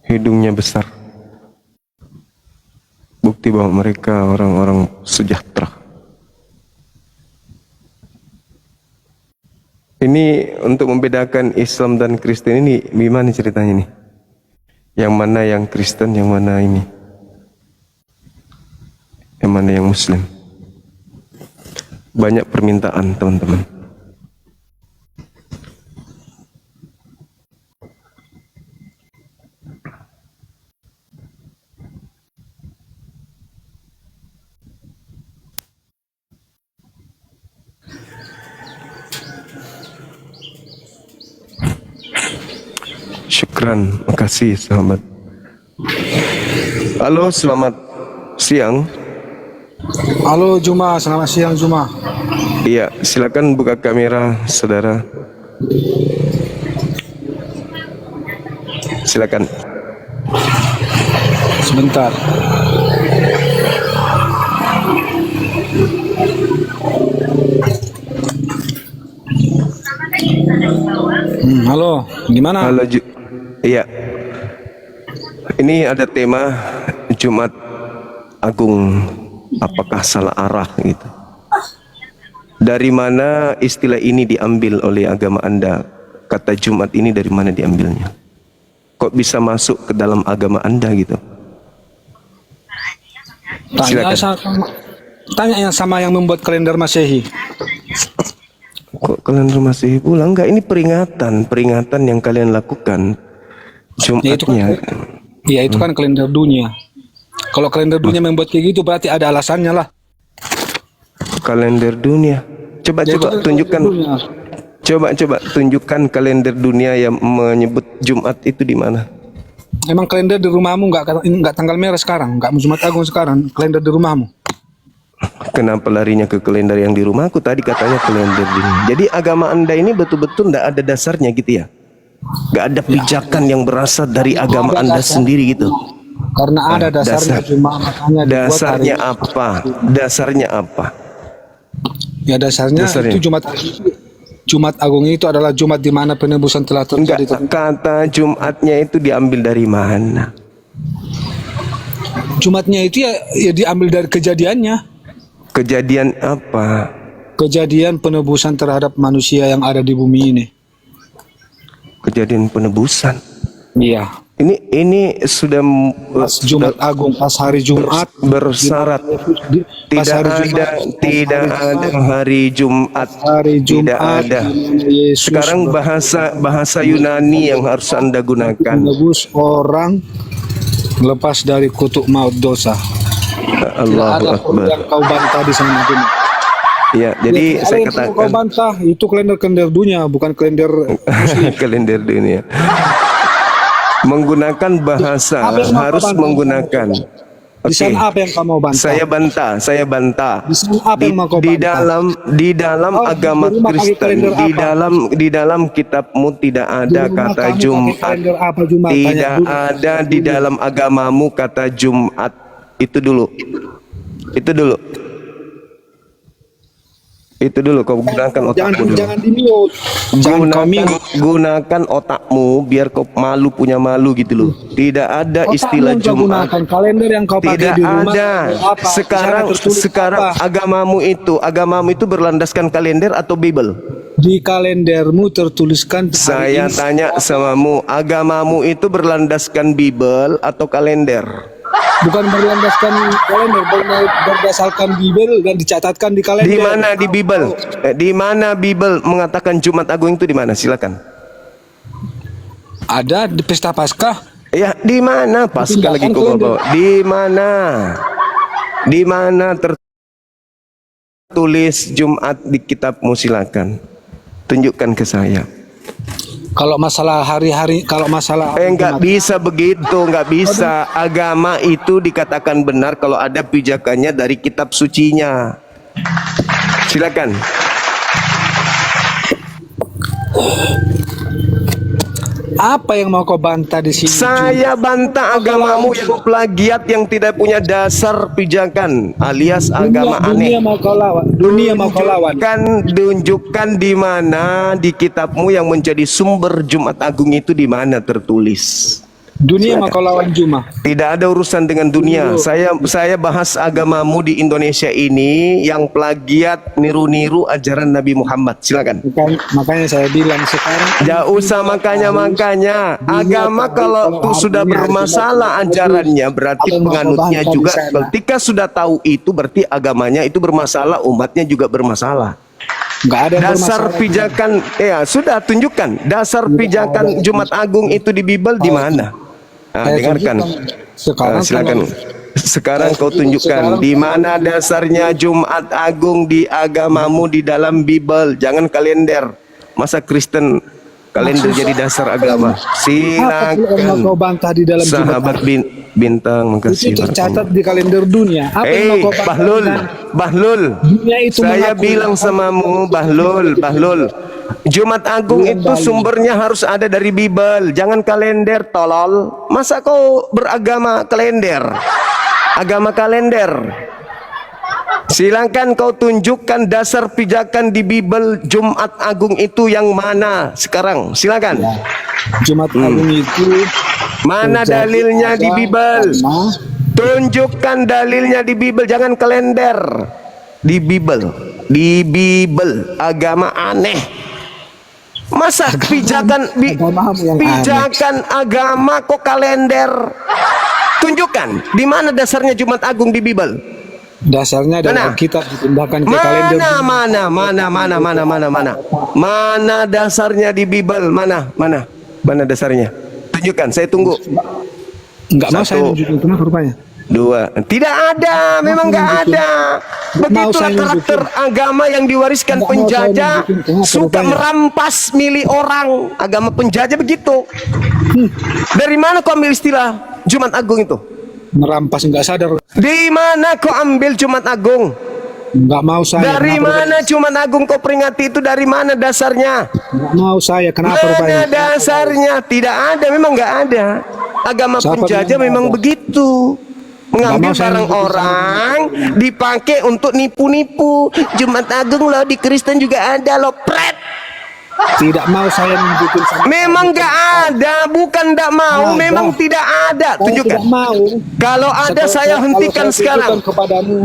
Hidungnya besar. Bukti bahwa mereka orang-orang sejahtera. Ini untuk membedakan Islam dan Kristen ini gimana ceritanya nih? Yang mana yang Kristen, yang mana ini? Yang mana yang Muslim? Banyak permintaan teman-teman. Syukran, makasih sahabat. Halo, selamat siang. Halo Juma, selamat siang Juma. Iya, silakan buka kamera saudara. Silakan. Sebentar. Halo, gimana? Halo, iya. Ini ada tema Jumat Agung, apakah salah arah gitu. Dari mana istilah ini diambil oleh agama Anda? Kata Jumat ini dari mana diambilnya? Kok bisa masuk ke dalam agama Anda gitu? Tanya yang sama yang membuat kalender Masehi. Kok kalender Masehi pula? Enggak, ini peringatan yang kalian lakukan Jumatnya. Iya, itu kan kalender dunia. Kalau kalender dunia membuat kayak gitu berarti ada alasannya lah. Kalender dunia. Coba tunjukkan. Coba tunjukkan kalender dunia yang menyebut Jumat itu di mana? Emang kalender di rumahmu nggak tanggal merah sekarang, nggak Jumat Agung sekarang, kalender di rumahmu. Kenapa larinya ke kalender yang di rumahku? Tadi katanya kalender dunia. Jadi agama Anda ini betul-betul nggak ada dasarnya gitu ya? Nggak ada pijakan yang berasal dari agama Anda sendiri gitu? Karena ada dasarnya, cuma makanya dasarnya apa? Dasarnya apa? Ya dasarnya itu Jumat Agung itu adalah Jumat di mana penebusan telah terjadi. Enggak, kata Jumatnya itu diambil dari mana? Jumatnya itu ya diambil dari kejadiannya. Kejadian apa? Kejadian penebusan terhadap manusia yang ada di bumi ini. Kejadian penebusan. Iya. Ini sudah pas Jumat Agung, pas hari Jumat bersyarat. Tidak ada hari Jumat. Tidak ada. Sekarang bahasa Yunani yang harus Anda gunakan. Menebus orang lepas dari kutuk maut dosa. Allahu Akbar. Yang kau bantah di sana. Ya, jadi saya katakan kau bantah itu kalender dunia, bukan kalender Muslim. Kalender dunia. Menggunakan bahasa harus menggunakan. Di sana apa yang kamu bantah? Saya bantah. Di dalam agama Kristen, di dalam kitabmu tidak ada kata Jumat. Tidak ada di dalam agamamu kata Jumat. Itu dulu. Itu dulu kau gunakan otakmu dulu. Jangan di-mute. Gunakan otakmu biar kau punya malu gitu loh. Tidak ada istilah Jumat. Kalender yang kau pakai tidak di rumah. ada. Sekarang agamamu itu berlandaskan kalender atau Bible? Di kalendermu tertuliskan. Saya tanya samamu, agamamu itu berlandaskan Bible atau kalender? Bukan berlandaskan kalender, berdasarkan Bible dan dicatatkan di kalender. Di mana di Bible? Di mana Bible mengatakan Jumat Agung itu di mana? Silakan. Ada di pesta Paskah. Ya, di mana Paskah lagi kau bawa? Di mana? Di mana tertulis Jumat di kitabmu? Silakan. Tunjukkan ke saya. Kalau masalah hari-hari, nggak bisa begitu, nggak bisa. Agama itu dikatakan benar kalau ada pijakannya dari kitab sucinya. Silakan. Apa yang mau kau bantah di sini? Saya bantah agamamu yang plagiat, yang tidak punya dasar pijakan, alias agama Dunia aneh. mau kau lawan. Dunia mau kau lawan. Tunjukkan di mana di kitabmu yang menjadi sumber Jumat Agung itu di mana tertulis. Dunia mau kau lawan Juma. Tidak ada urusan dengan dunia. Saya bahas agamamu di Indonesia ini yang plagiat, niru-niru ajaran Nabi Muhammad. Silakan. Makanya saya bilang sekarang. Tidak usah makanya. Agama kalau sudah bermasalah ajarannya, berarti penganutnya juga. Ketika sudah tahu itu, berarti agamanya itu bermasalah, umatnya juga bermasalah. Nggak ada Dasar pijakan, ya sudah tunjukkan. Dasar pijakan Jumat Agung itu di Bible di mana? Nah, dengarkan. Sekarang Silakan. Sekarang kau tunjukkan di mana dasarnya Jumat Agung di agamamu di dalam Bible. Jangan kalender. Masa Kristen kalender jadi dasar agama? Silakan. Kau bantah di dalam Sahabat bintang, makasih. itu tercatat di kalender dunia. Apa yang mau kau bantah? Bahlul. Saya bilang samamu, Bahlul. Jumat Agung itu sumbernya harus ada dari Bible, jangan kalender, tolol. Masa kau beragama kalender? Agama kalender. Silakan kau tunjukkan dasar pijakan di Bible Jumat Agung itu yang mana sekarang. Silakan. Jumat Agung itu mana dalilnya di Bible? Tunjukkan dalilnya di Bible, jangan kalender. Di Bible, agama aneh. Masa pijakan agama kok kalender? Tunjukkan di mana dasarnya Jumat Agung di Bible. Dasarnya dalam kitab dipindahkan ke kalender. Mana dasarnya di Bible? Mana dasarnya? Tunjukkan, saya tunggu. Enggak mau saya nunjukin, kenapa rupanya? 2. Tidak ada, memang nggak ada. Begitulah karakter agama yang diwariskan penjajah, suka merampas milik orang. Agama penjajah begitu. Dari mana kau ambil istilah Jumat Agung itu? Merampas, nggak sadar. Di mana kau ambil Jumat Agung? Nggak mau saya. Dari mana Jumat Agung kau peringati itu? Dari mana dasarnya? Nggak mau saya. Kenapa rupanya? Mana dasarnya? Tidak ada, memang nggak ada. Agama penjajah memang begitu. Mengambil barang orang dipakai untuk nipu-nipu. Jumat Agung loh, di Kristen juga ada loh, pret. Tidak mau saya nunjukin. Memang nggak ada, bukan nggak mau, memang tidak ada. Tunjukkan. Kalau ada saya hentikan sekarang.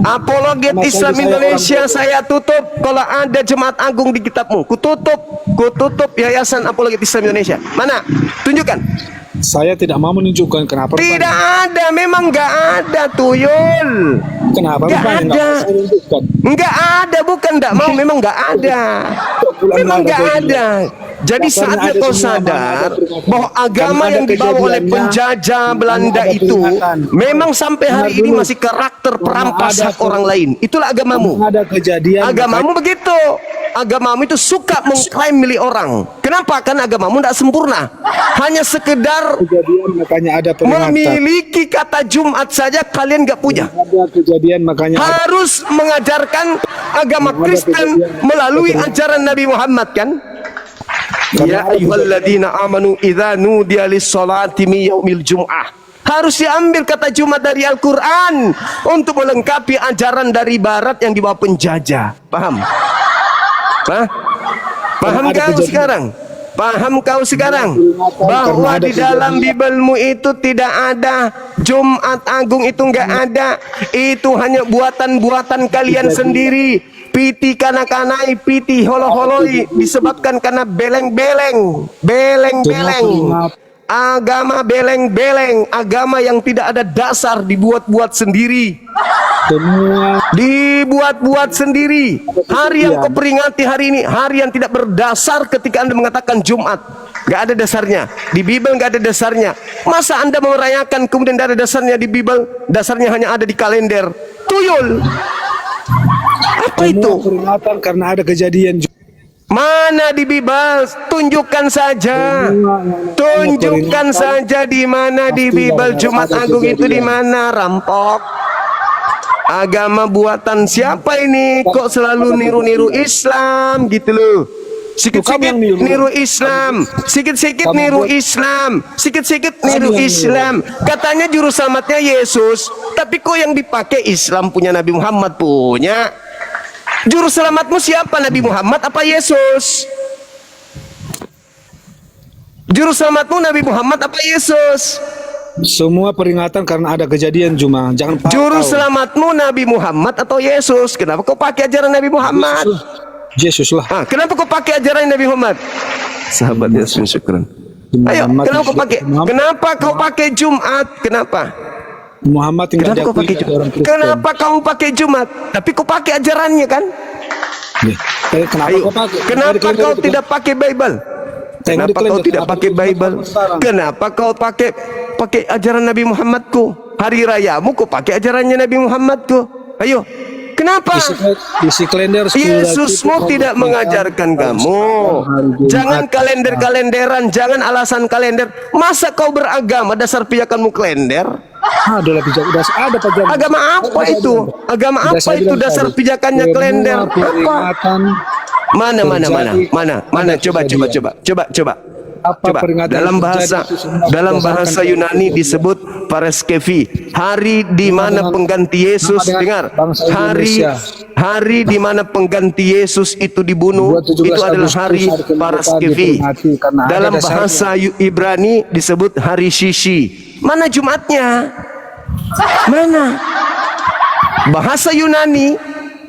Apologet Islam Indonesia saya tutup. Kalau ada Jumat Agung di kitabmu, kututup Yayasan Apologet Islam Indonesia. Mana? Tunjukkan. Saya tidak mau menunjukkan. Kenapa? Tidak ada, memang nggak ada, tuyul. Kenapa? Nggak ada. Nggak ada, bukan nggak mau, memang nggak ada. Memang nggak ada. Jadi saatnya kau sadar bahwa agama yang dibawa oleh penjajah Belanda itu memang sampai hari ini masih karakter perampas hak orang lain. Itulah agamamu. Ada kejadian. Agamamu begitu. Agamamu itu suka mengklaim milik orang. Kenapa? Karena agamamu tidak sempurna. Hanya sekedar kejadian, makanya ada memiliki kata Jumat saja kalian nggak punya. Ada kejadian, makanya harus mengajarkan agama Kristen melalui ajaran Nabi Muhammad, kan? Ya ayyuhalladzina amanu idza nudiya lis-sholati min yaumil jum'ah. Harus diambil kata Jumat dari Al-Quran untuk melengkapi ajaran dari Barat yang dibawa penjajah. Paham? Paham kau sekarang? Paham kau sekarang bahwa di dalam Bibelmu itu tidak ada Jumat Agung, itu enggak ada. Itu hanya buatan-buatan kalian sendiri. Piti kana-kanai, piti holo-holoi, disebabkan karena beleng-beleng. Agama beleng-beleng, agama yang tidak ada dasar, dibuat-buat sendiri. Dibuat-buat sendiri. Hari yang kau peringati hari ini, hari yang tidak berdasar ketika Anda mengatakan Jumat. Gak ada dasarnya. Di Bible gak ada dasarnya. Masa Anda mau merayakan kemudian tidak ada dasarnya di Bible? Dasarnya hanya ada di kalender. Tuyul. Apa itu? Peringatan karena ada kejadian. Mana di Bible? Tunjukkan saja. Tunjukkan saja di mana di Bible Jumat Agung itu di mana, rampok. Agama buatan siapa ini? Kok selalu niru-niru Islam gitu loh. Sikit-sikit Kamu yang niru Islam, sikit-sikit Kamu niru buat- Islam, sikit-sikit Kamu niru yang Islam. Katanya juru selamatnya Yesus, tapi kok yang dipakai Islam punya Nabi Muhammad punya. Juru selamatmu siapa, Nabi Muhammad apa Yesus? Juru selamatmu Nabi Muhammad apa Yesus? Semua peringatan karena ada kejadian Juma. Jangan Juru tahu. selamatmu Nabi Muhammad atau Yesus? Kenapa kau pakai ajaran Nabi Muhammad? Yesus lah. Kenapa kau pakai ajaran Nabi Muhammad? Sahabat Yasin syukran. Ayo, Muhammad- kenapa kau pakai? Muhammad- Kenapa kau pakai Jumat? Kenapa? Muhammad tinggal Kenapa kau pakai diakui orang Jumat? Kristen. Kenapa kamu pakai Jumat? Tapi kau pakai ajarannya kan? Nih, kenapa Ayo, kau pakai? kenapa Tengok di kau kalender tidak pakai Bible? Tengok di Kenapa kau kalender, tidak kenapa pakai kau Bible? sekarang? Kenapa kau pakai ajaran Nabi Muhammadku? Hari rayamu kau pakai ajarannya Nabi Muhammadku? Ayo, kenapa? Isi kalender Yesusmu tidak mengajarkan kamu. Jangan kalender-kalenderan, jangan alasan kalender. Masa kau beragama dasar pijakanmu kalender? Adalah pijak ada pajak. Agama apa itu? Agama apa itu dasar pijakannya kalender? Apa? Peringatan Mana? Coba. apa peringatan Dalam yang bahasa terjadi itu semua dalam berdasarkan bahasa kalender. Yunani disebut Pareskevi, hari di mana pengganti Yesus. dengan Dengar, bangsa hari Indonesia. di mana pengganti Yesus itu dibunuh, 17 itu adalah Agustus, hari hari kemerdekaan Pareskevi. diperingati karena ada Dalam dasarnya. bahasa Ibrani disebut hari Shishi. Mana Jumatnya? Mana? Bahasa Yunani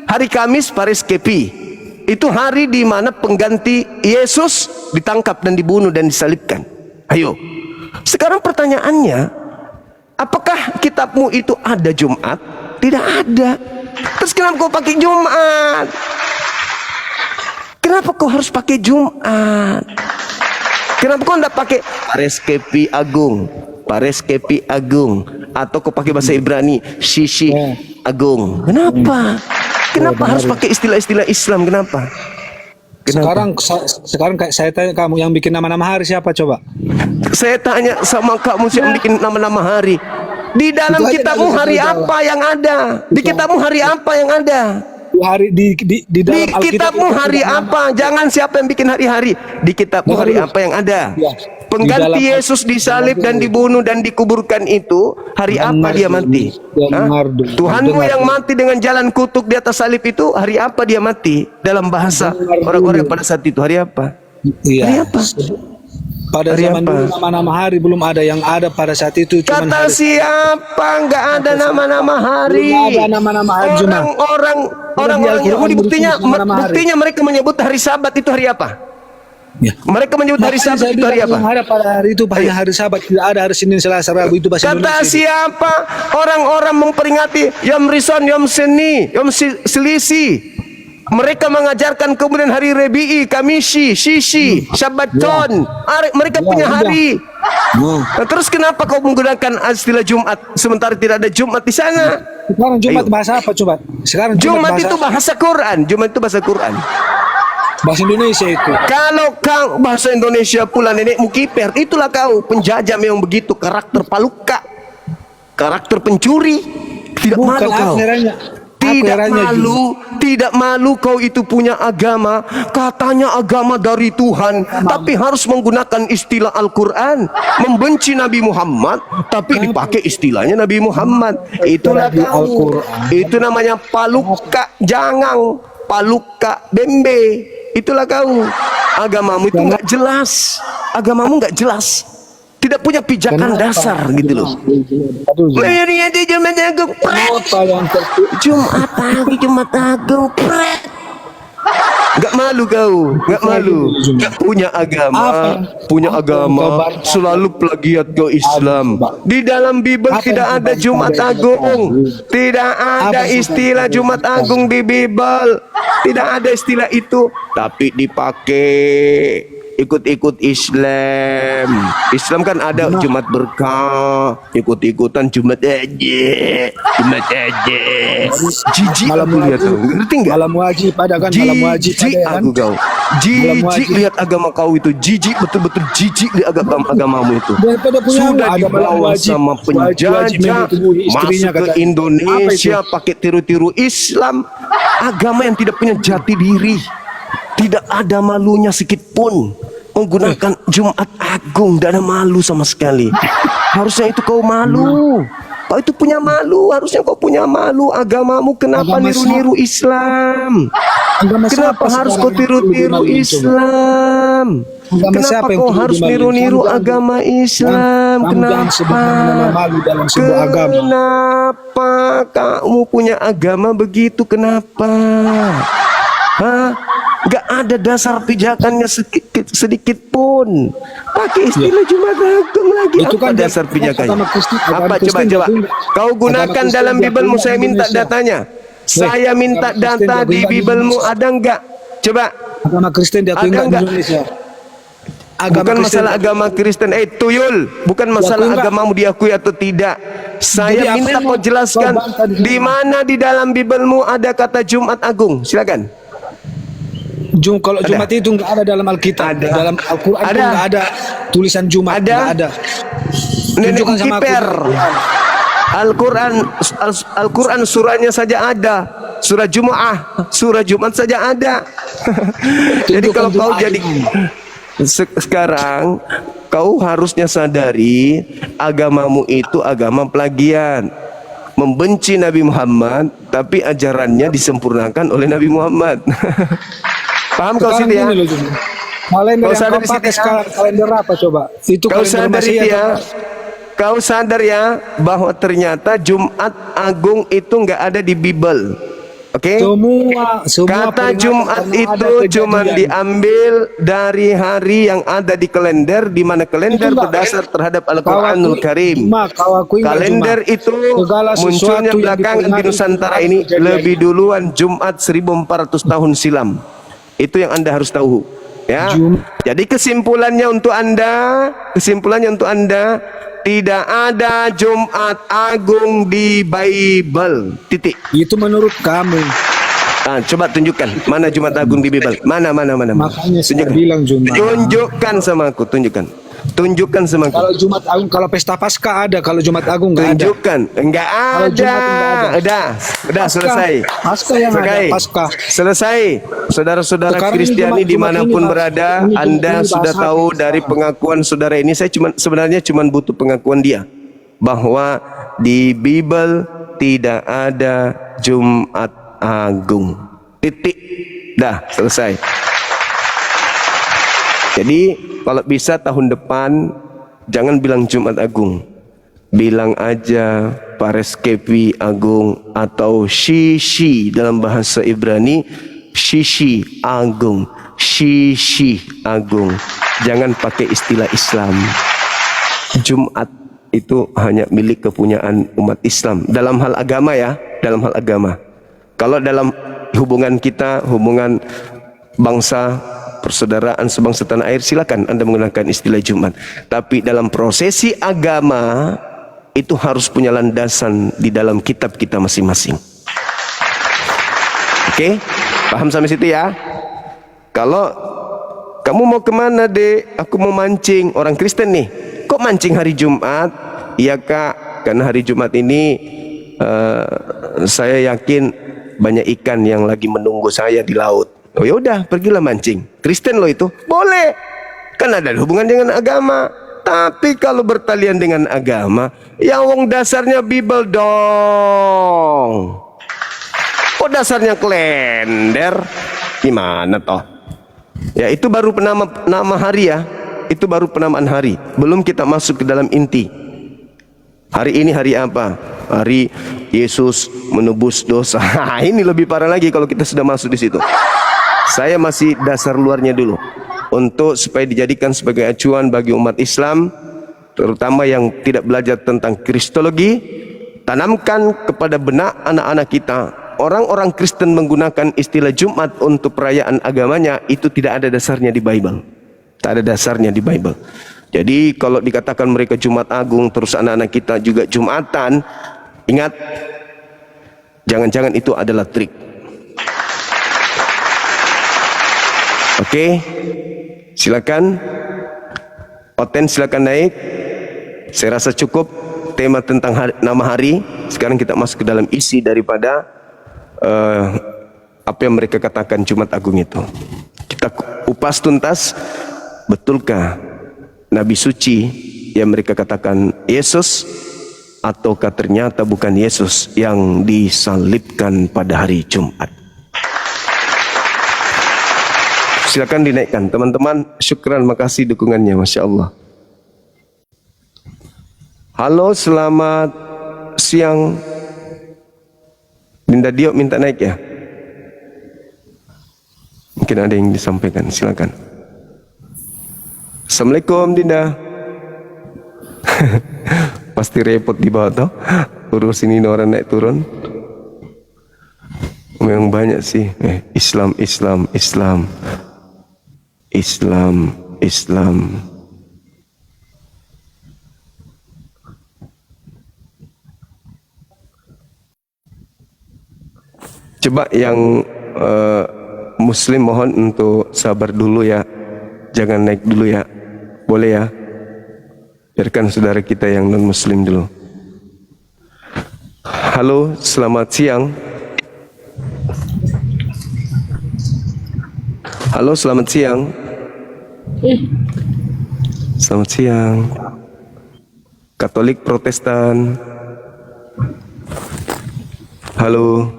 hari Kamis Pareskevi. Itu hari di mana pengganti Yesus ditangkap dan dibunuh dan disalibkan. Ayo. Sekarang pertanyaannya, apakah kitabmu itu ada Jumat? Tidak ada. Terus kenapa kau pakai Jumat? Kenapa kau harus pakai Jumat? Kenapa kau tidak pakai Pareskepi Agung, atau kau pakai bahasa Ibrani Shishi Agung? Kenapa? Kenapa harus pakai istilah-istilah Islam? Kenapa? Sekarang kayak saya tanya kamu yang bikin nama-nama hari siapa coba? Saya tanya sama kamu yang bikin nama-nama hari. Di dalam Itu aja kitabmu dari hari Jawa. apa yang ada? Di kitabmu hari apa yang ada? Hari di dalam Di Alkitab kitabmu itu hari tidak apa? Jangan siapa yang bikin hari-hari. Di kitabmu hari apa yang ada? Ya. Pengganti Di dalam- Yesus disalib dan dibunuh dan dikuburkan itu hari apa dia mati? Hah? Tuhanmu yang mati dengan jalan kutuk di atas salib itu hari apa dia mati? Dalam bahasa orang-orang pada saat itu hari apa? Iya. Hari apa? Pada Hari zaman apa? dulu nama-nama hari belum ada, yang ada pada saat itu cuman Kata hari. siapa? Nggak ada nama-nama hari. Belum ada nama-nama hari, Juna. Orang-orang Di Al-Quran buktinya ditulis nama-nama hari. buktinya mereka menyebut hari Sabat itu hari apa? Ya. Mereka menyebut hari Makanya Sabat saya itu hari bilang apa? yang ada pada hari itu hanya hari Sabat, tidak ada hari Senin, Selasa, Rabu, itu bahasa Kata Indonesia. siapa? Orang-orang memperingati Yom Rison, Yom Seni, Yom Selisi. Mereka mengajarkan kemudian hari Rebi'i, Kamisi, Shishi, Shabbaton. Mereka punya sudah. hari. Nah, Nah, terus kenapa kau menggunakan istilah Jumat sementara tidak ada Jumat di sana? sekarang Jumat Ayo. bahasa apa coba? Sekarang Jumat itu bahasa Quran. Jumat itu bahasa Quran. bahasa Indonesia itu. Kalau kau bahasa Indonesia pula nenekmu kiper, itulah kau penjajah yang begitu, karakter paluka, karakter pencuri. Tidak Bukan malu kau. akhirnya. Tidak Akhirnya malu, tidak malu kau itu punya agama. Katanya agama dari Tuhan, tapi harus menggunakan istilah Al-Quran. Membenci Nabi Muhammad, tapi dipakai istilahnya Nabi Muhammad. Itulah Di kau. Al-Quran. Itu namanya paluka jangang, paluka bembe. Itulah kau. Agamamu itu nggak jelas. Agamamu nggak jelas. Tidak punya pijakan dasar gitu loh. Aduh, Ini ada Jumat Agung, pret. apa yang Jumat Agung, pret. Nggak malu kau, nggak malu. Nggak punya agama, selalu plagiat ke Islam. Di dalam Bible tidak ada Jumat Agung, tidak ada istilah Jumat Agung di Bible, tidak ada istilah itu, tapi dipakai. Ikut-ikut Islam. Islam kan ada Jumat berkah, ikut-ikutan Jumat aja. Jijik aku lihat kau, ngerti nggak? malam wajib ada kan, malam wajib Jijik ada kan. aku kau. Jijik lihat agama kau itu, jijik betul-betul jijik lihat agamamu itu. Daripada punya Sudah ada malam dibawa wajib, sama wajib penjajah menutupi istrinya, masuk ke kata. Indonesia pakai tiru-tiru Islam, agama yang tidak punya jati diri. Tidak ada malunya sedikit pun menggunakan Jumat Agung. Tidak ada malu sama sekali. Harusnya itu kau malu. Kau itu punya malu. Harusnya kau punya malu. Agamamu kenapa Agama niru-niru Islam? Agama Kenapa siapa harus sekarang kau tiru-tiru yang Islam? Agama Kenapa siapa yang kau perlu harus dimaluin? niru-niru Kamu jangan- agama Islam? Kamu jangan sebut nama malu dalam sebuah agama. Kenapa kamu punya agama begitu? Kenapa? Hah? Gak ada dasar pijakannya sedikit pun. Pakai istilah Jumat Agung lagi. Itu Apa kan dasar pijakannya? agama Kristen, agama Apa Kristen coba? diakui- Kau agama gunakan Kristen dalam diakui Bibelmu. Saya minta Indonesia. datanya. Saya minta agama Kristen data diakui di Bibelmu. Ada enggak? Coba. Agama Kristen diakui Ada enggak di enggak? Indonesia? Bukan masalah agama Kristen. Tuyul. Bukan masalah enggak? agamamu diakui atau tidak. Saya Jadi apa minta yang kau mau jelaskan kau bantah di sana? di mana di dalam Bibelmu ada kata Jumat Agung. Silakan. Kalau Jumat itu enggak ada dalam Alkitab. Ada. Dalam Al-Quran Ada. itu enggak ada tulisan Jumat. Ada. Enggak ada. Nenek Tunjukkan sama aku. kiper. Al-Quran surahnya saja ada. Surah Jumu'ah, surah Jumat saja ada. Jadi kalau kau Jumat jadi sekarang kau harusnya sadari agamamu itu agama plagiat. Membenci Nabi Muhammad tapi ajarannya disempurnakan oleh Nabi Muhammad. Paham kau Sekarang sini ya? gini loh, Jum. Kalender Kau yang sadar kau di pakai situ ya? sekarang, kalender apa coba? Itu Kau kalender sadar Masehi itu ya? atau- Kau sadar ya bahwa ternyata Jumat Agung itu nggak ada di Bible. Oke? Semua Kata peringatan Jumat karena ada itu cuma kejadian. diambil dari hari yang ada di kalender, di mana kalender Itu enggak. berdasar terhadap Kau Al-Quranul akui, Karim. Cuma kau akui enggak, Kalender Cuma? itu Segala sesuatu munculnya yang belakangan di diperingati Nusantara itu ini ada kejadian. lebih duluan Jumat 1400 tahun silam. Itu yang Anda harus tahu. Ya. Jadi kesimpulannya untuk Anda, tidak ada Jumat Agung di Bible. Titik. Itu menurut kamu. Coba tunjukkan mana Jumat Agung di Bible. Mana. Makanya saya Tunjukkan. bilang Jumat. Tunjukkan sama aku, tunjukkan sama aku. Kalau Jumat Agung, kalau pesta Paskah ada, kalau Jumat Agung enggak ada. Tunjukkan. Enggak Kalau ada. Jumat enggak ada. Udah Paskah. selesai. Paskah yang ada, Paskah. Selesai. Saudara-saudara Sekarang ini Kristiani Jumat dimanapun ini, Mas. berada, Ini Anda bahasa sudah tahu apa dari sekarang? pengakuan saudara ini. Saya sebenarnya cuma butuh pengakuan dia bahwa di Bible tidak ada Jumat Agung. Titik. Dah selesai. Jadi kalau bisa tahun depan jangan bilang Jumat Agung, bilang aja Pareskepi Agung atau Shishi dalam bahasa Ibrani, Shishi Agung, Shishi Agung. Jangan pakai istilah Islam. Jumat itu hanya milik kepunyaan umat Islam dalam hal agama ya, dalam hal agama. Kalau dalam hubungan kita, hubungan bangsa, persaudaraan sebangsa tanah air, silakan Anda menggunakan istilah Jumat. Tapi dalam prosesi agama itu harus punya landasan di dalam kitab kita masing-masing. Oke? Paham sampai situ ya? Kalau kamu mau kemana dek? Aku mau mancing. Orang Kristen nih. Kok mancing hari Jumat? Iya kak, karena hari Jumat ini saya yakin banyak ikan yang lagi menunggu saya di laut. Oh yaudah, pergilah mancing. Kristen loh itu, boleh. Kan ada hubungan dengan agama. Tapi kalau bertalian dengan agama, ya wong dasarnya Bible dong. Kok dasarnya kalender? Gimana toh? Ya itu baru nama hari ya. Itu baru penamaan hari. Belum kita masuk ke dalam inti. Hari ini hari apa? Hari Yesus menebus dosa. Ini lebih parah lagi kalau kita sudah masuk di situ. Saya masih dasar luarnya dulu untuk supaya dijadikan sebagai acuan bagi umat Islam, terutama yang tidak belajar tentang Kristologi. Tanamkan kepada benak anak-anak kita. Orang-orang Kristen menggunakan istilah Jumat untuk perayaan agamanya itu tidak ada dasarnya di Bible. Tak ada dasarnya di Bible. Jadi kalau dikatakan mereka Jumat Agung terus anak-anak kita juga Jumatan, ingat, jangan-jangan itu adalah trik. Oke, silakan. Oten silakan naik. Saya rasa cukup tema tentang nama hari. Sekarang kita masuk ke dalam isi daripada apa yang mereka katakan Jumat Agung itu. Upas tuntas, betulkah Nabi suci yang mereka katakan Yesus, ataukah ternyata bukan Yesus yang disalibkan pada hari Jumat? Silakan dinaikkan teman-teman. Syukran, makasih dukungannya, Masya Allah. Halo, selamat siang. Dinda Dio minta naik ya. Mungkin ada yang disampaikan, silakan. Assalamualaikum Dinda. Pasti repot di bawah toh. Urus ini orang naik turun. Memang banyak sih. Islam. Coba yang Muslim mohon untuk sabar dulu ya. Jangan naik dulu ya. Boleh ya. Biarkan saudara kita yang non-Muslim dulu. Halo, selamat siang. Halo, selamat siang. Selamat siang. Katolik Protestan. Halo.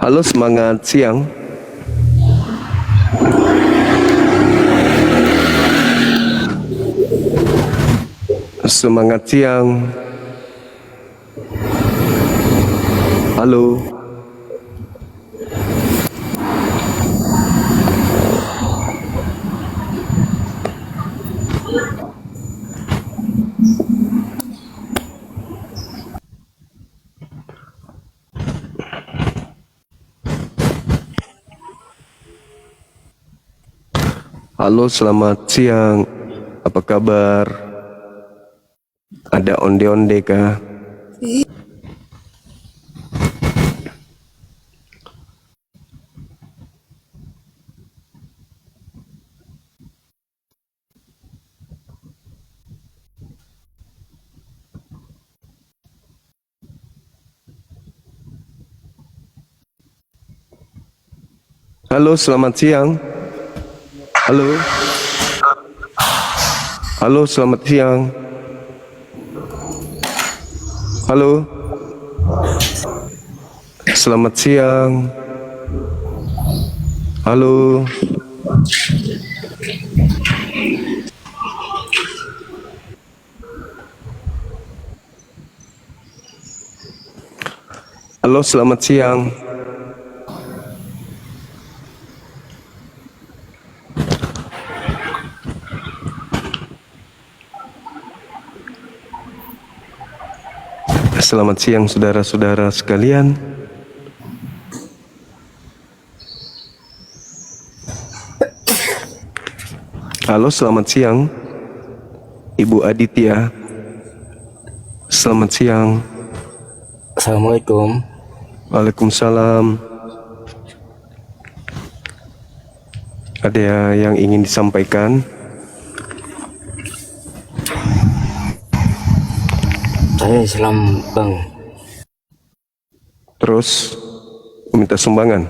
Halo, semangat siang. Semangat siang. Halo. Halo, selamat siang. Apa kabar? Ada onde-onde kah? Halo, selamat siang. Halo. Halo, selamat siang. Halo. Selamat siang. Halo. Halo, selamat siang. Selamat siang saudara-saudara sekalian. Halo, selamat siang Ibu Aditya. Selamat siang. Assalamualaikum. Waalaikumsalam. Ada yang ingin disampaikan? Saya Islam, Bang. Terus minta sumbangan.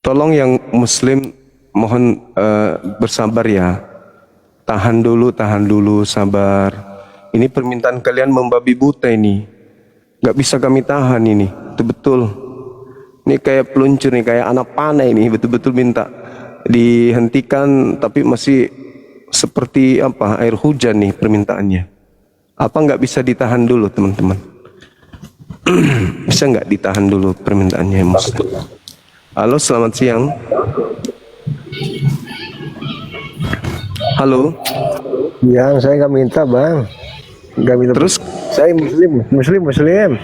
Tolong yang Muslim mohon bersabar ya. Tahan dulu, sabar. Ini permintaan kalian membabi buta ini. Gak bisa kami tahan ini, betul-betul. Ini kayak peluncur nih, kayak anak panah ini, betul-betul minta dihentikan, tapi masih seperti apa, air hujan nih permintaannya. Apa nggak bisa ditahan dulu teman-teman? Bisa nggak ditahan dulu permintaannya Mas? Halo, selamat siang. Halo. Yang saya nggak minta bang, nggak minta. Terus Saya muslim.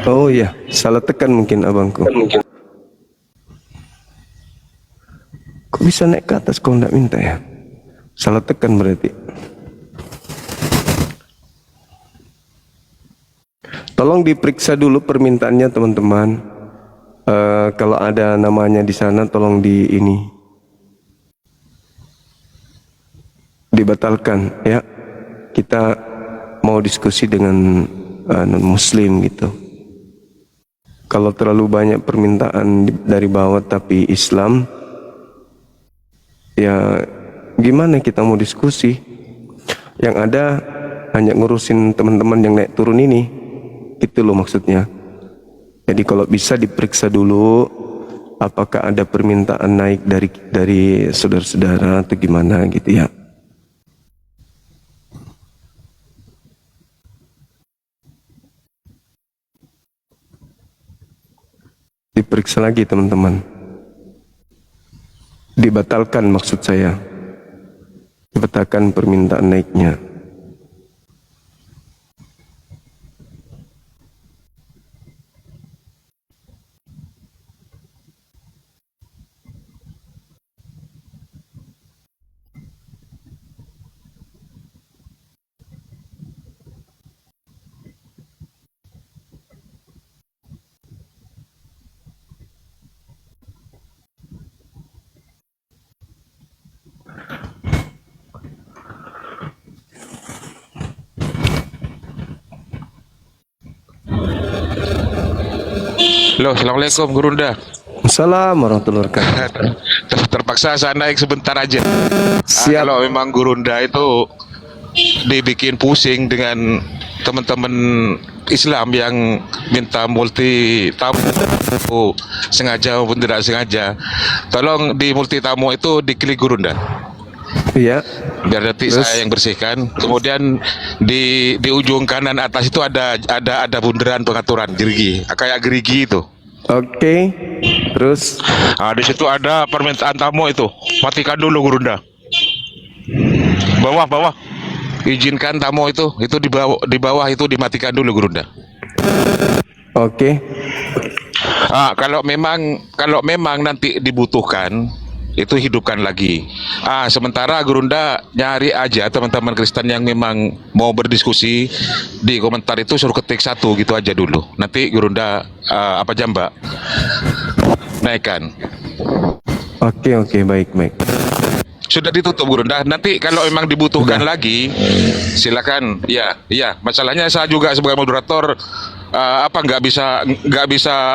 oh iya, salah tekan mungkin abangku. Kok bisa naik ke atas kau nggak minta ya? Salah tekan berarti. Tolong diperiksa dulu permintaannya teman-teman. Kalau ada namanya di sana tolong dibatalkan ya. Kita mau diskusi dengan non muslim gitu. Kalau terlalu banyak permintaan dari bawah tapi Islam, ya gimana kita mau diskusi? Yang ada hanya ngurusin teman-teman yang naik turun ini. Itu loh maksudnya. Jadi kalau bisa diperiksa dulu apakah ada permintaan naik dari saudara-saudara atau gimana gitu ya. Diperiksa lagi teman-teman. Dibatalkan maksud saya. Dibatalkan permintaan naiknya. Halo, Assalamualaikum Gurunda. Assalamualaikum warahmatullahi wabarakatuh. Terpaksa saya naik sebentar aja. Siap. Kalau memang Gurunda itu dibikin pusing dengan teman-teman Islam yang minta multi tamu sengaja maupun tidak sengaja, tolong di multi tamu itu diklik Gurunda. Iya. Biar nanti saya yang bersihkan. Kemudian di ujung kanan atas itu ada bundaran pengaturan gerigi, kayak gerigi itu. Oke. Terus Di situ ada permintaan tamu itu. Matikan dulu Gurunda. Bawah. Izinkan tamu itu di bawah itu dimatikan dulu Gurunda. oke. Kalau memang nanti dibutuhkan itu hidupkan lagi. Sementara Gurunda nyari aja teman-teman Kristen yang memang mau berdiskusi di komentar itu, suruh ketik satu gitu aja dulu. Nanti Gurunda Mbak naikkan. Oke, baik. Sudah ditutup Gurunda. Nanti kalau memang dibutuhkan lagi, silakan. Ya. Masalahnya saya juga sebagai moderator nggak bisa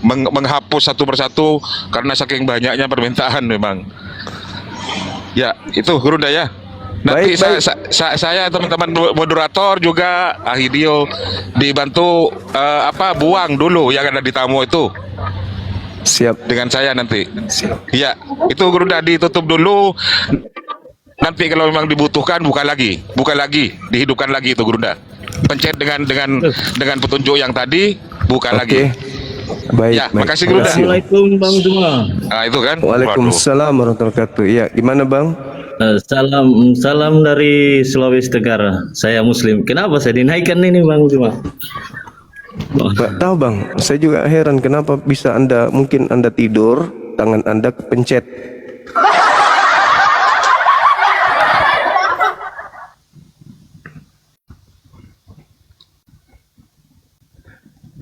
menghapus satu persatu karena saking banyaknya permintaan memang. Ya, itu Gurunda ya. Nanti Baik. saya teman-teman moderator juga Ahidio dibantu buang dulu yang ada di tamu itu. Siap. Dengan saya nanti. Ya, itu Gurunda ditutup dulu. Nanti kalau memang dibutuhkan buka lagi, dihidupkan lagi itu Gurunda. Pencet dengan petunjuk yang tadi, buka lagi. Baik. Ya, makasih Gurunda. Assalamualaikum Bang Juma. Itu kan. Waalaikumsalam warahmatullahi wabarakatuh. Iya, gimana Bang? Salam dari Sulawesi Tenggara. Saya Muslim. Kenapa saya dinaikkan ini Bang Juma? Nggak tahu Bang, saya juga heran kenapa bisa mungkin Anda tidur, tangan Anda kepencet.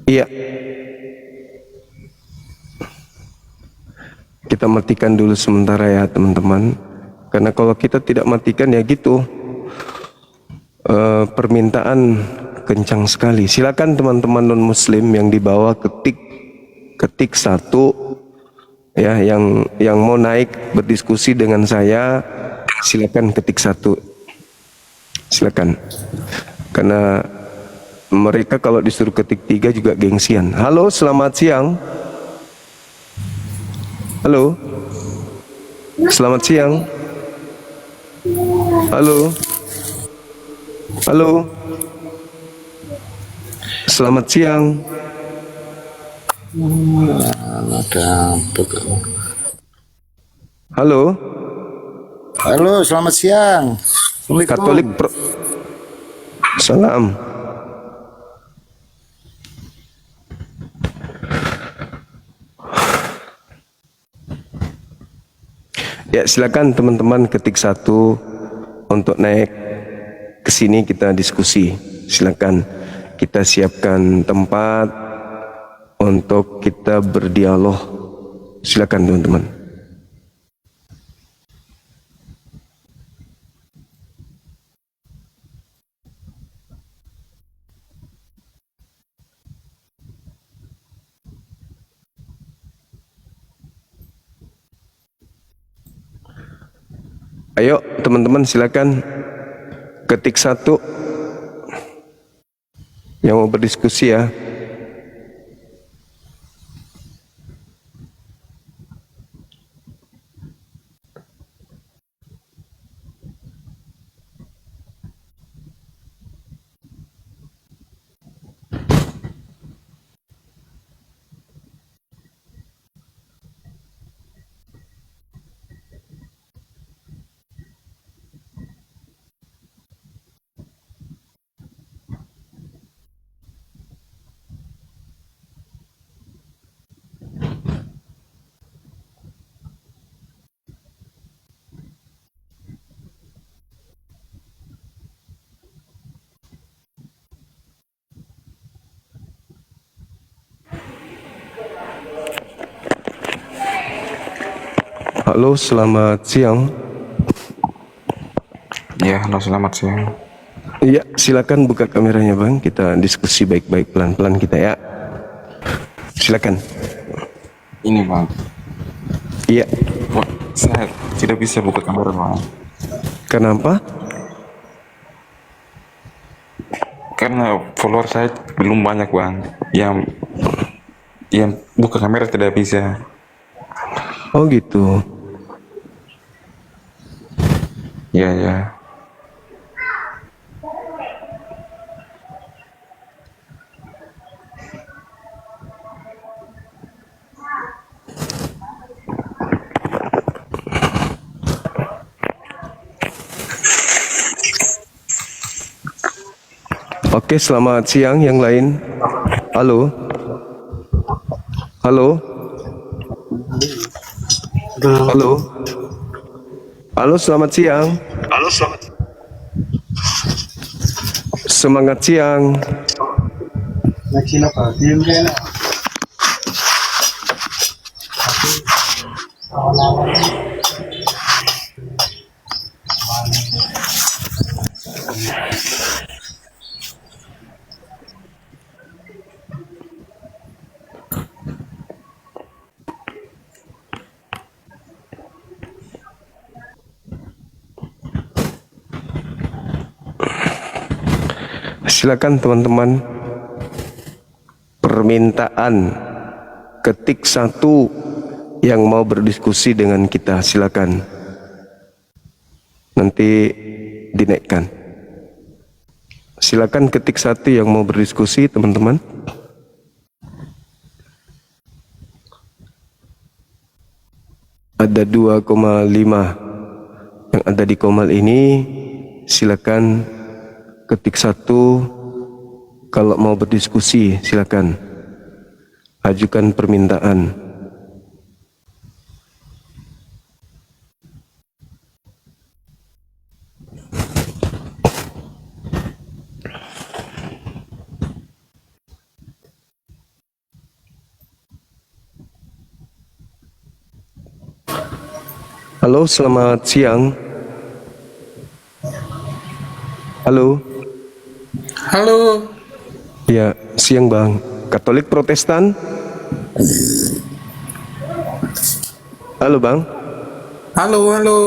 Iya. Kita matikan dulu sementara ya teman-teman. Karena kalau kita tidak matikan ya gitu. Permintaan kencang sekali. Silakan teman-teman non muslim yang di bawah ketik satu ya, yang mau naik berdiskusi dengan saya, silakan ketik satu. Silakan. Karena mereka kalau disuruh ketik 3 juga gengsian. Halo, selamat siang. Halo. Selamat siang. Halo. Selamat siang. Halo. Halo, selamat siang. Katolik Salam. Ya, silakan teman-teman ketik 1 untuk naik ke sini kita diskusi. Silakan kita siapkan tempat untuk kita berdialog. Silakan teman-teman. Ayo teman-teman silakan ketik 1 yang mau berdiskusi ya. Halo, selamat siang. Ya, halo selamat siang. Iya, silakan buka kameranya Bang. Kita diskusi baik-baik, pelan-pelan kita ya. Silakan. Ini bang, Iya. Wah, saya tidak bisa buka kamera bang. Kenapa? Karena follower saya belum banyak bang. Yang buka kamera tidak bisa. Oh gitu. Ya ya. Oke, selamat siang yang lain. Halo. Halo. Halo. Halo, selamat siang. Halo, selamat. Semangat siang. Silakan teman-teman. Permintaan ketik 1 yang mau berdiskusi dengan kita, silakan. Nanti dinaikkan. Silakan ketik 1 yang mau berdiskusi, teman-teman. Ada 2,5 yang ada di Komal ini. Silakan ketik 1 kalau mau berdiskusi, silakan ajukan permintaan. Halo, selamat siang. Halo. Halo. Ya, siang Bang. Katolik Protestan? Halo Bang. Halo, halo.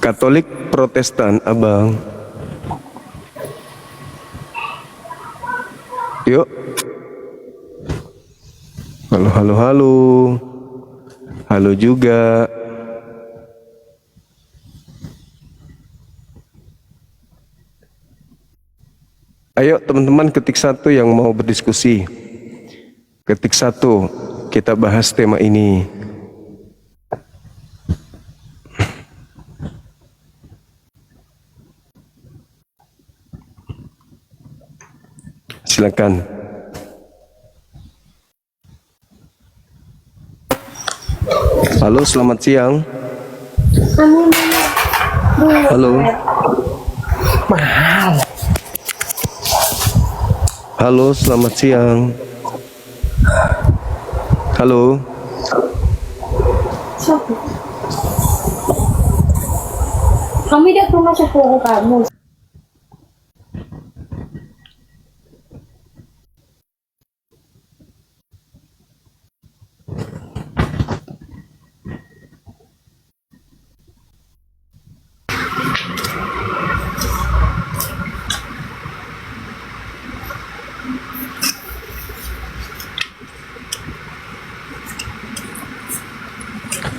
Katolik Protestan, Abang. Yuk. Halo, halo, halo. Halo juga. Ayo teman-teman ketik 1 yang mau berdiskusi. Ketik 1, kita bahas tema ini. Silakan. Halo, selamat siang. Halo. Halo, selamat siang. Halo. Kami dia rumah sepupu kamu.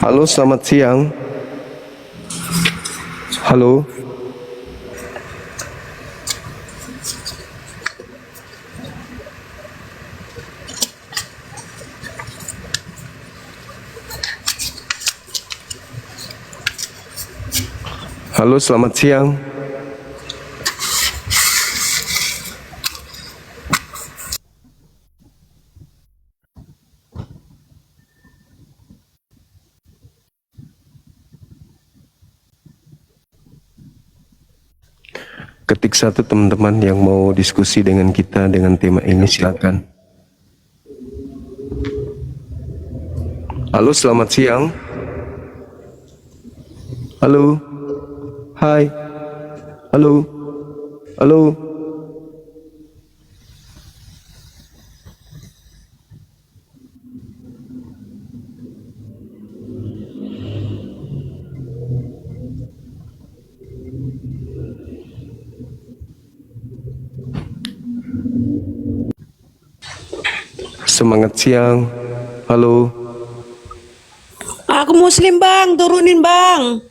Halo, selamat siang. Halo. Halo, selamat siang. Ketik satu teman-teman yang mau diskusi dengan kita dengan tema ini, silakan. Halo, selamat siang. Halo. Hai. Halo. Halo. Semangat siang. Halo. Aku muslim bang, turunin bang.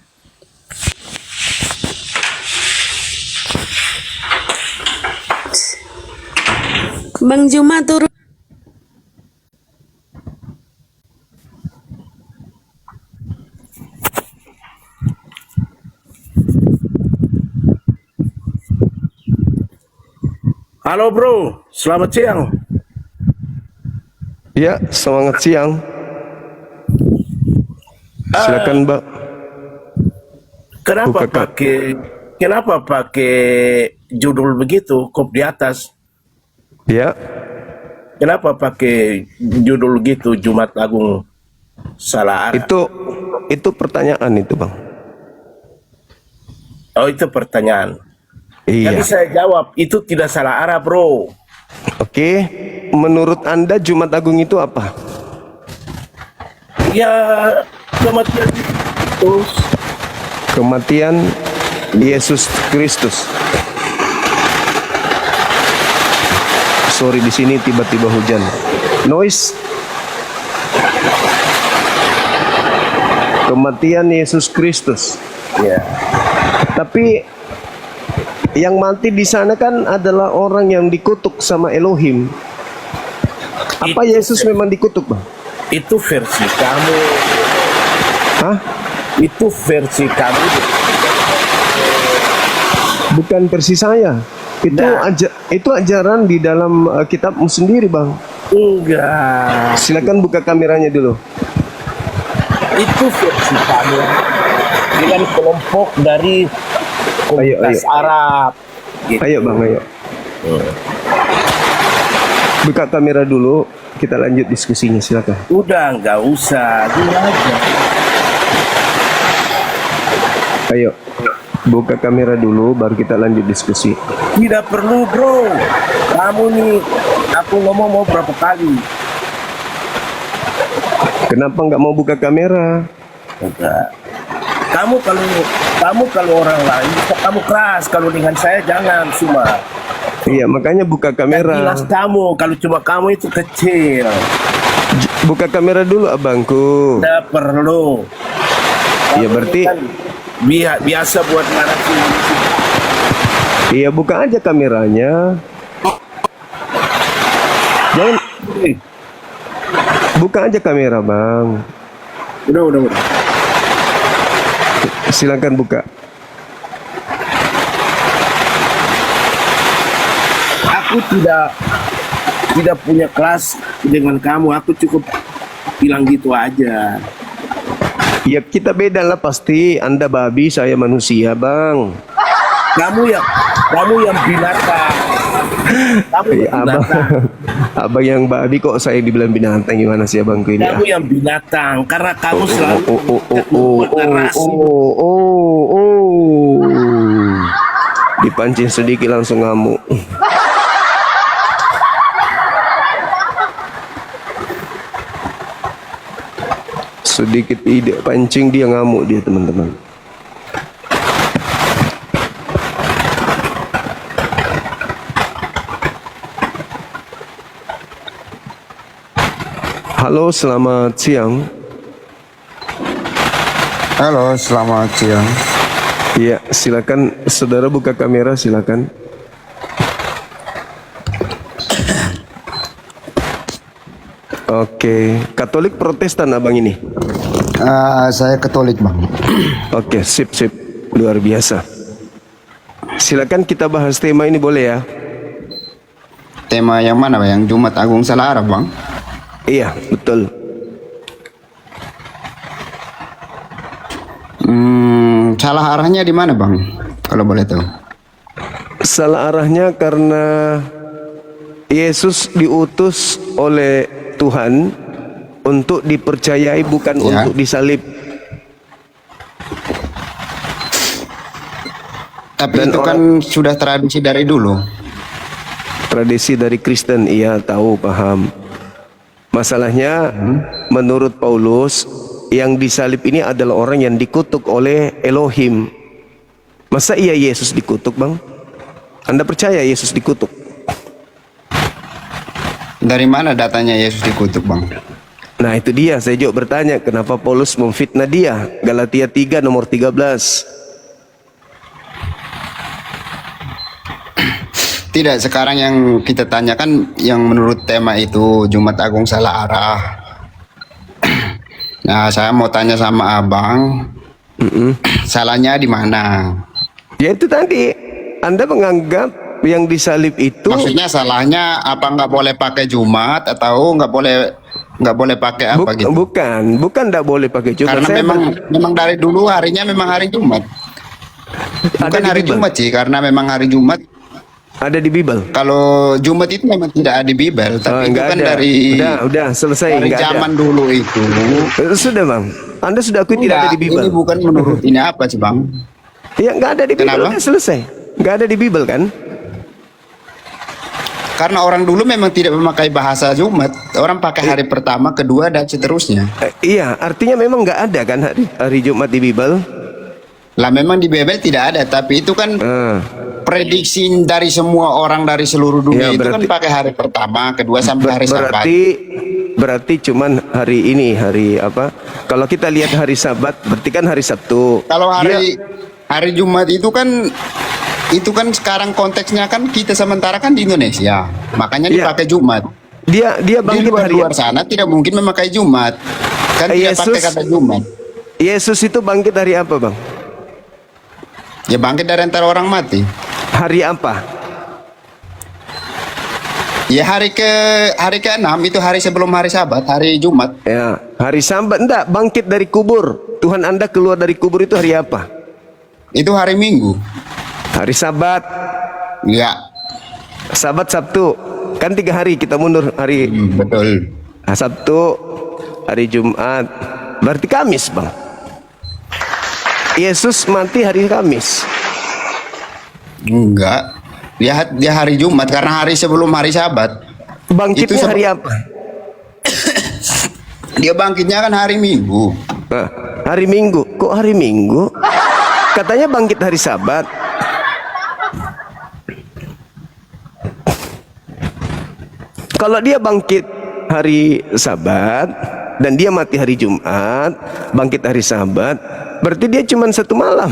Bang Juma turun. Halo bro, selamat siang. Ya, semangat siang. Silakan, Mbak. Kenapa pakai judul begitu, kop di atas? Ya. Kenapa pakai judul gitu, Jumat Agung salah arah? Itu pertanyaan itu, Bang. Oh, itu pertanyaan. Iya. Jadi saya jawab, itu tidak salah arah, bro. Oke, menurut Anda Jumat Agung itu apa? Ya, kematian Yesus. Kematian Yesus Kristus. Sorry, di sini tiba-tiba hujan. Noise. Kematian Yesus Kristus. Ya. Tapi yang mati di sana kan adalah orang yang dikutuk sama Elohim. Apa Yesus memang dikutuk, Bang? Itu versi kamu. Hah? Itu versi kamu. Bukan versi saya. Itu ajaran di dalam kitabmu sendiri, Bang. Enggak. Silakan buka kameranya dulu. Itu versi kamu dengan kelompok dari komunitas Arab. Gitu. Ayo, Bang, ayo. Buka kamera dulu, kita lanjut diskusinya, silakan. Udah, nggak usah, gini aja. Ayo, buka kamera dulu, baru kita lanjut diskusi. Tidak perlu, bro. Kamu nih, aku ngomong mau berapa kali. Kenapa nggak mau buka kamera? Enggak. Kamu kalau orang lain, kamu keras. Kalau dengan saya jangan cuma. Iya, makanya buka kamera. Jelas kamu, kalau cuma kamu itu kecil. Buka kamera dulu, abangku. Tidak perlu. Iya, berarti kan biasa buat narasi. Iya, buka aja kameranya. Jangan. Buka aja kamera, Bang. Udah. Silakan buka. Aku tidak punya kelas dengan kamu. Aku cukup bilang gitu aja. Ya kita beda lah pasti. Anda babi, saya manusia, Bang. Kamu yang binatang. Kamu Ya, yang abang, binatang. abang yang babi kok saya dibilang binatang, gimana sih abangku ini? Kamu yang binatang karena kamu selalu dipancing sedikit langsung ngamuk. Sedikit ide pancing dia ngamuk dia, teman-teman. Halo, selamat siang. Halo, selamat siang. Iya, silakan saudara buka kamera, silakan. Oke, Katolik Protestan abang ini. Saya Katolik, Bang. Oke, sip, luar biasa. Silakan kita bahas tema ini boleh ya? Tema yang mana, Bang? Yang Jumat Agung Salah Arah, Bang? Iya, betul. Salah arahnya di mana, Bang? Kalau boleh tahu. Salah arahnya karena Yesus diutus oleh Tuhan untuk dipercayai, bukan untuk disalib. Tapi dan itu kan sudah tradisi dari dulu. Tradisi dari Kristen, iya tahu, paham. Masalahnya menurut Paulus yang disalib ini adalah orang yang dikutuk oleh Elohim. Masa iya Yesus dikutuk, Bang? Anda percaya Yesus dikutuk? Dari mana datanya Yesus dikutuk, Bang? Nah itu dia, saya juga bertanya kenapa Paulus memfitnah dia. Galatia 3 nomor 13. Tidak, sekarang yang kita tanyakan yang menurut tema itu Jumat Agung Salah Arah. Nah, saya mau tanya sama abang, salahnya di mana? Ya itu tadi, Anda menganggap yang disalib itu. Maksudnya salahnya apa nggak boleh pakai Jumat atau nggak boleh pakai apa gitu? Bukan nggak boleh pakai Jumat. Karena memang dari dulu harinya memang hari Jumat. Bukan hari Jumat sih, karena memang hari Jumat ada di Bible. Kalau Jumat itu memang tidak ada di Bible, tapi itu kan ada. Udah selesai. Dari zaman dulu itu. Sudah, Bang. Anda sudah akui tidak ada di Bible. Ini bukan menurut ini apa sih, Bang? Ya nggak ada di Bible. Kenapa? Udah selesai. Nggak ada di Bible kan? Karena orang dulu memang tidak memakai bahasa Jumat. Orang pakai hari pertama, kedua, dan seterusnya. Iya, artinya memang nggak ada kan hari Jumat di Bible. Lah memang di Bible tidak ada, tapi itu kan prediksi dari semua orang dari seluruh dunia ya, itu kan pakai hari pertama, kedua sampai hari Sabat. Berarti cuman hari ini, hari apa? Kalau kita lihat hari Sabat, berarti kan hari Sabtu. Kalau hari Jumat itu kan sekarang konteksnya kan kita sementara kan di Indonesia, makanya dipakai Jumat. Dia bangkit di luar sana tidak mungkin memakai Jumat, kan tidak pakai kata Jumat. Yesus itu bangkit hari apa, Bang? Ya bangkit dari antara orang mati. Hari apa? Ya hari ke-6 itu hari sebelum hari Sabat, hari Jumat. Ya, hari Sabat enggak, bangkit dari kubur. Tuhan Anda keluar dari kubur itu hari apa? Itu hari Minggu. Hari Sabat. Ya. Sabat Sabtu. Kan 3 hari kita mundur hari. Betul. Sabtu, hari Jumat. Berarti Kamis, Bang. Yesus mati hari Kamis. Enggak. Dia hari Jumat karena hari sebelum hari Sabat. Bangkitnya hari apa? Dia bangkitnya kan hari Minggu. Nah, hari Minggu. Kok hari Minggu? Katanya bangkit hari Sabat. Kalau dia bangkit hari Sabat dan dia mati hari Jumat, bangkit hari Sabat, berarti dia cuma 1 malam.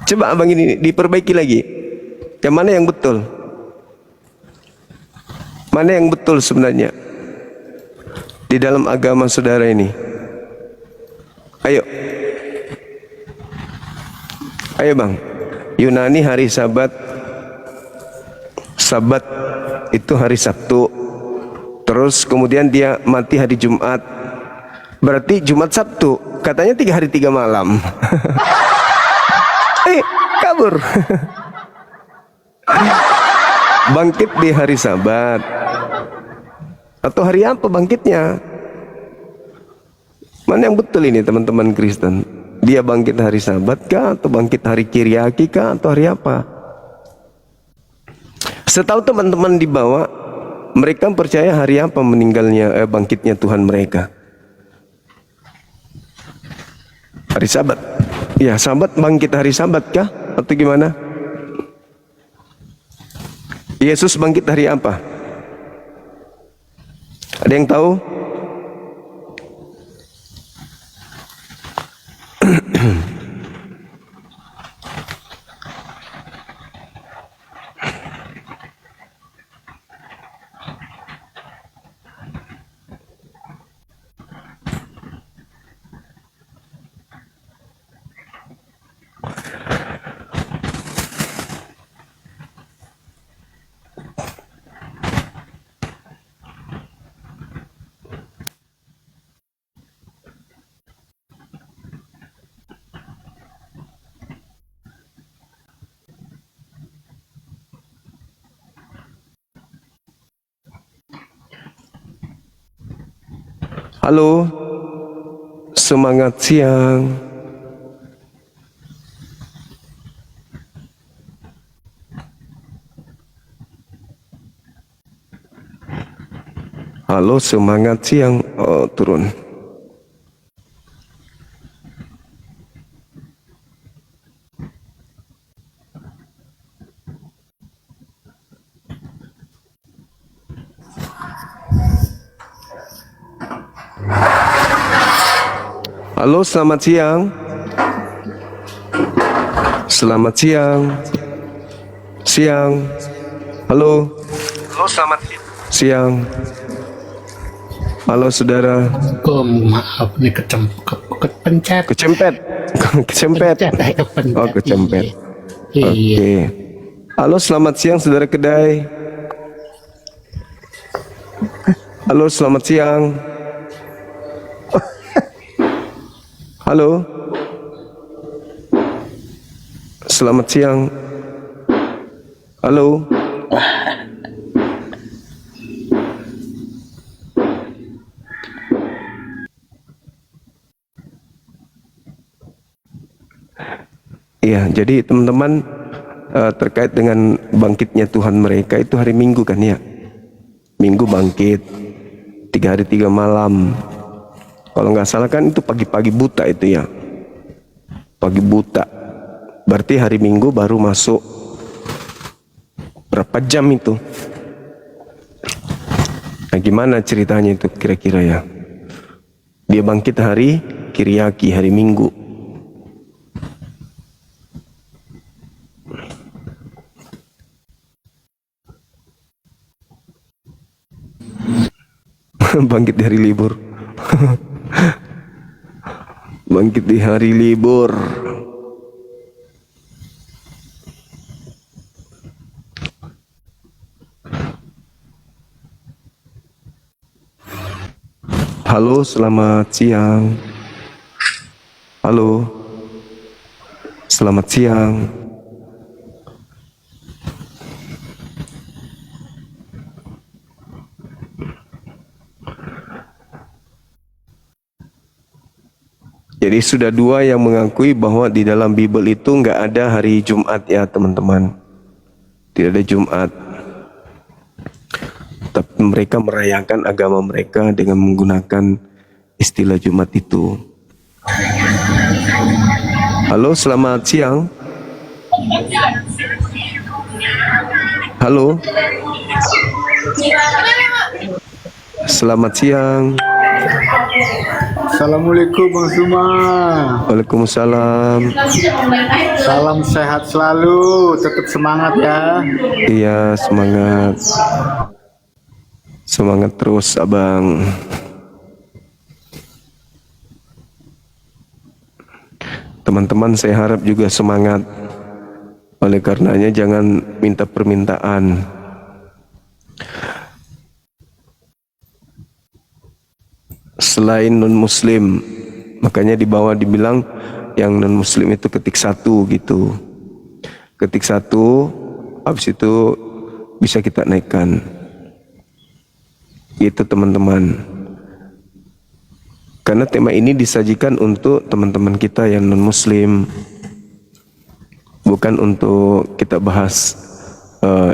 Coba abang ini diperbaiki lagi. Yang mana yang betul? Mana yang betul sebenarnya di dalam agama saudara ini? Ayo, Bang. Yunani hari Sabat. Sabat itu hari Sabtu. Terus kemudian dia mati hari Jumat. Berarti Jumat Sabtu. Katanya 3 hari 3 malam. Kabur. Bangkit di hari Sabat. Atau hari apa bangkitnya? Mana yang betul ini teman-teman Kristen? Dia bangkit hari Sabat kah? Atau bangkit hari Kiriaki kah? Atau hari apa? Setahu teman-teman di bawah, mereka percaya hari apa meninggalnya, bangkitnya Tuhan mereka? Hari Sabat. Ya, Sabat bangkit hari Sabat kah? Atau gimana? Yesus bangkit hari apa? Ada yang tahu? Halo, semangat siang. Halo, semangat siang. Oh, turun. Halo, selamat siang. Selamat siang. Siang. Halo. Halo, selamat siang. Halo, saudara. Oh, maaf nih kepencet. Kecempet. Kecempet. Oh, kecempet. Oke. Halo, selamat siang, saudara kedai. Halo, selamat siang. Halo. Selamat siang. Halo. Iya, jadi teman-teman terkait dengan bangkitnya Tuhan mereka itu hari Minggu kan ya. Minggu bangkit 3 hari 3 malam. Kalau nggak salah kan itu pagi-pagi buta itu ya. Pagi buta. Berarti hari Minggu baru masuk berapa jam itu? Nah, gimana ceritanya itu kira-kira ya? Dia bangkit hari Kiriaki, hari Minggu. Bangkit di hari libur. Bangkit di hari libur. Halo, selamat siang. Halo. Selamat siang. Jadi sudah 2 yang mengakui bahwa di dalam Bible itu nggak ada hari Jumat ya teman-teman. Tidak ada Jumat. Tapi mereka merayakan agama mereka dengan menggunakan istilah Jumat itu. Halo, selamat siang. Halo. Selamat siang. Assalamualaikum Bang Suma. Waalaikumsalam. Salam sehat selalu, tetap semangat ya. Iya, semangat. Semangat terus abang. Teman-teman saya harap juga semangat. Oleh karenanya jangan minta permintaan. selain non-muslim. Makanya di bawah dibilang yang non-muslim itu ketik 1 gitu. Ketik 1, habis itu bisa kita naikkan. Itu teman-teman. Karena tema ini disajikan untuk teman-teman kita yang non-muslim. Bukan untuk kita bahas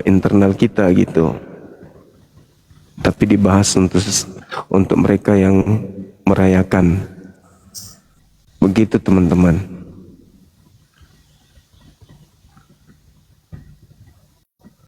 internal kita gitu. Tapi dibahas untuk mereka yang merayakan. Begitu teman-teman.